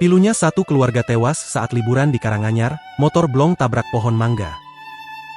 Pilunya satu keluarga tewas saat liburan di Karanganyar, motor blong tabrak pohon mangga.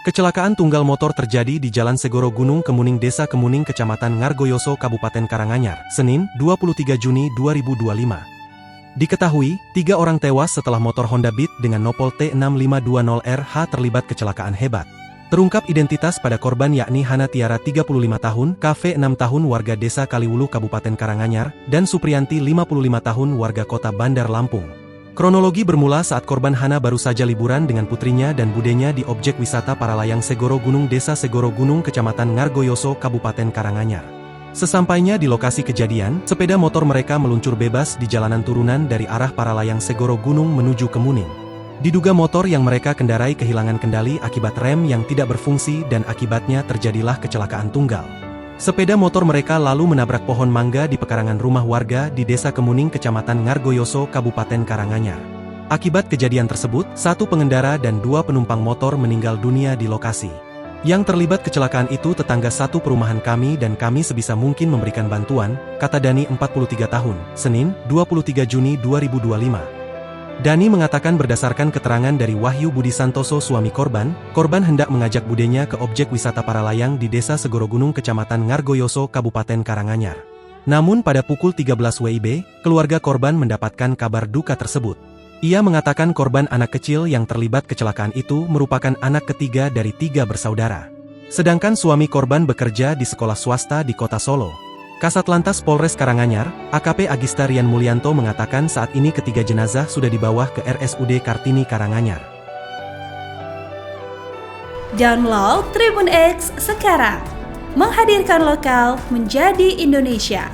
Kecelakaan tunggal motor terjadi di Jalan Segoro Gunung Kemuning Desa Kemuning Kecamatan Ngargoyoso Kabupaten Karanganyar, Senin, 23 Juni 2025. Diketahui, 3 orang tewas setelah motor Honda Beat dengan nopol T6520RH terlibat kecelakaan hebat. Terungkap identitas pada korban yakni Hana Tiara 35 tahun, KV 6 tahun warga desa Kaliwulu Kabupaten Karanganyar, dan Supriyanti 55 tahun warga kota Bandar Lampung. Kronologi bermula saat korban Hana baru saja liburan dengan putrinya dan budenya di objek wisata para layang Segoro Gunung Desa Segoro Gunung Kecamatan Ngargoyoso Kabupaten Karanganyar. Sesampainya di lokasi kejadian, sepeda motor mereka meluncur bebas di jalanan turunan dari arah para layang Segoro Gunung menuju Kemuning. Diduga motor yang mereka kendarai kehilangan kendali akibat rem yang tidak berfungsi dan akibatnya terjadilah kecelakaan tunggal. Sepeda motor mereka lalu menabrak pohon mangga di pekarangan rumah warga di Desa Kemuning Kecamatan Ngargoyoso Kabupaten Karanganyar. Akibat kejadian tersebut, 1 pengendara dan 2 penumpang motor meninggal dunia di lokasi. Yang terlibat kecelakaan itu tetangga satu perumahan kami dan kami sebisa mungkin memberikan bantuan, kata Dani 43 tahun, Senin, 23 Juni 2025. Dani mengatakan berdasarkan keterangan dari Wahyu Budi Santoso suami korban hendak mengajak budenya ke objek wisata para layang di Desa Segoro Gunung Kecamatan Ngargoyoso Kabupaten Karanganyar. Namun pada pukul 13 WIB, keluarga korban mendapatkan kabar duka tersebut. Ia mengatakan korban anak kecil yang terlibat kecelakaan itu merupakan anak ketiga dari 3 bersaudara. Sedangkan suami korban bekerja di sekolah swasta di kota Solo. Kasatlantas Polres Karanganyar, AKP Agista Rian Mulyanto mengatakan saat ini ketiga jenazah sudah dibawa ke RSUD Kartini Karanganyar. Download Tribun X sekarang, menghadirkan lokal menjadi Indonesia.